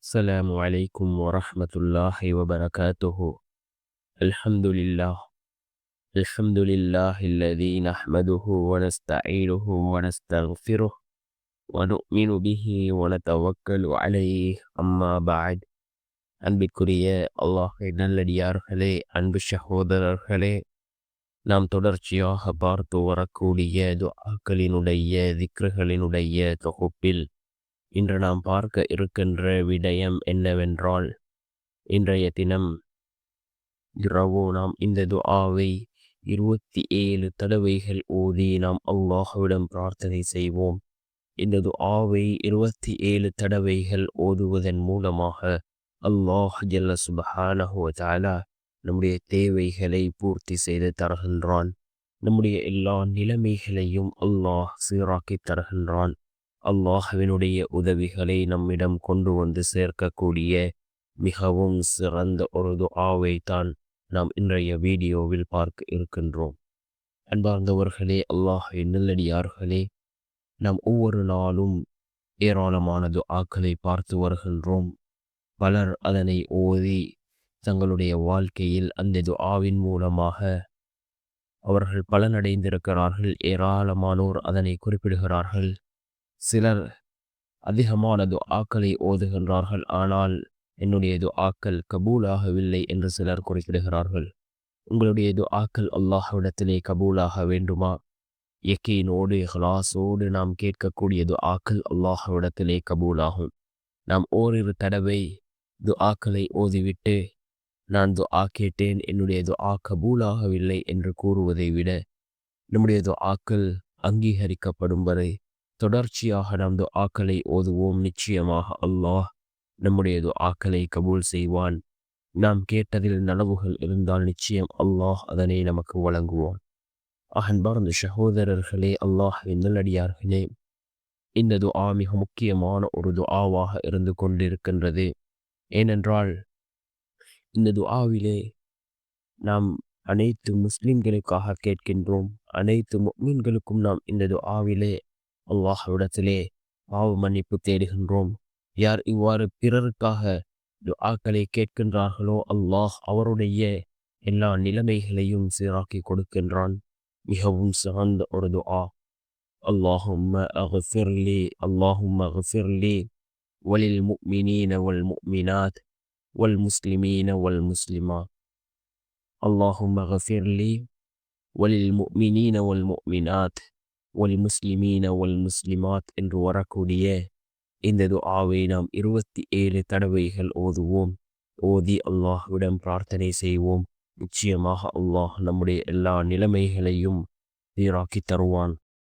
السلام عليكم ورحمة الله وبركاته. الحمد لله. الحمد لله الذي نحمده ونستعينه ونستغفره ونؤمن به ونتوكل عليه. أما بعد. அன்பிற்குரிய அல்லாஹ்வின் நல்லடியார்களே, அன்பு சகோதரர்களே, நாம் தொடர்ச்சியாக பார்த்து வரக்கூடிய துஆக்களினுடைய திக்ருகளினுடைய தொகுப்பில் இன்று நாம் பார்க்க இருக்கின்ற விடயம் என்னவென்றால், இன்றைய தினம் இரவு நாம் இந்த துஆவை 27 தடவைகள் ஓதி நாம் அல்லாஹ்விடம் பிரார்த்தனை செய்வோம். இந்த துஆவை 27 தடவைகள் ஓதுவதன் மூலமாக அல்லாஹ் ஜல்ல சுப்ஹானஹு வ தஆலா நம்முடைய தேவைகளை பூர்த்தி செய்து தருகின்றான். நம்முடைய எல்லா நிலைமைகளையும் அல்லாஹ் சீராக்கி தருகின்றான். அல்லாஹ்வினுடைய உதவிகளை நம்மிடம் கொண்டு வந்து சேர்க்கக்கூடிய மிகவும் சிறந்த ஒரு துஆவை தான் நாம் இன்றைய வீடியோவில் பார்க்க இருக்கின்றோம். அன்பார்ந்தவர்களே, அல்லாஹ்வின் நல்லடியார்களே, நாம் ஒவ்வொரு நாளும் ஏராளமான துஆக்களை பார்த்து வருகின்றோம். பலர் அதனை ஓதி தங்களுடைய வாழ்க்கையில் அந்த துஆவின் மூலமாக அவர்கள் பலனடைந்திருக்கிறார்கள். ஏராளமானோர் அதனை குறிப்பிடுகிறார்கள். சிலர் அதிகமான துஆக்களை ஓதுகின்றார்கள், ஆனால் என்னுடைய துஆக்கள் கபூலாகவில்லை என்று சிலர் குறிப்பிடுகிறார்கள். உங்களுடைய துஆக்கள் அல்லாஹ்விடத்திலே கபூலாக வேண்டுமா? யக்கீனோடு இஹ்லாஸோடு நாம் கேட்கக்கூடிய துஆக்கள் அல்லாஹ்விடத்திலே கபூலாகும். நாம் ஓரிரு தடவை துஆக்களை ஓதிவிட்டு நான் துஆ கேட்டேன், என்னுடைய துஆ கபூலாகவில்லை என்று கூறுவதை விட, நம்முடைய துஆக்கள் அங்கீகரிக்கப்படும் வரை தொடர்ச்சியாக நாம் துஆக்களை ஓதுவோம். நிச்சயமாக அல்லாஹ் நம்முடைய துஆக்களை கபூல் செய்வான். நாம் கேட்டதில் நனவுகள் இருந்தால் நிச்சயம் அல்லாஹ் அதனை நமக்கு வழங்குவான். அன்பார்ந்த சகோதரர்களே, அல்லாஹ்வின் நல்லடியார்களே, இந்த துஆ மிக முக்கியமான ஒரு துஆவாக இருந்து கொண்டிருக்கின்றது. ஏனென்றால் இந்த துஆவிலே நாம் அனைத்து முஸ்லிம்களுக்காக கேட்கின்றோம். அனைத்து முஃமின்களுக்கும் நாம் இந்த துஆவிலே அல்லாஹ்விடத்திலே பாவ மன்னிப்பு தேடுகின்றோம். யார் இவ்வாறு பிறருக்காக துஆக்களை கேட்கின்றார்களோ அல்லாஹ் அவருடைய எல்லா நிலைமைகளையும் சீராக்கி கொடுக்கின்றான். மிகவும் சிறந்த ஒரு துஆ. அல்லாஹும்ம அக்ஃபிர்லி அல்லாஹும்ம அக்ஃபிர்லி வலில் முஃமினீன வல் முஃமினாத் வல் முஸ்லிமீன வல் முஸ்லிமாத். அல்லாஹும்ம அக்ஃபிர்லி வலில் முஃமினீன வல் முஃமினாத் வல் முஸ்லிமீன வல் முஸ்லிமாத் என்று வரக்கூடிய இந்த துஆவை நாம் 27 தடவைகள் ஓதுவோம். ஓதி அல்லாஹ்விடம் பிரார்த்தனை செய்வோம். நிச்சயமாக அல்லாஹ் நம்முடைய எல்லா நிலைமைகளையும் சீராக்கி தருவான்.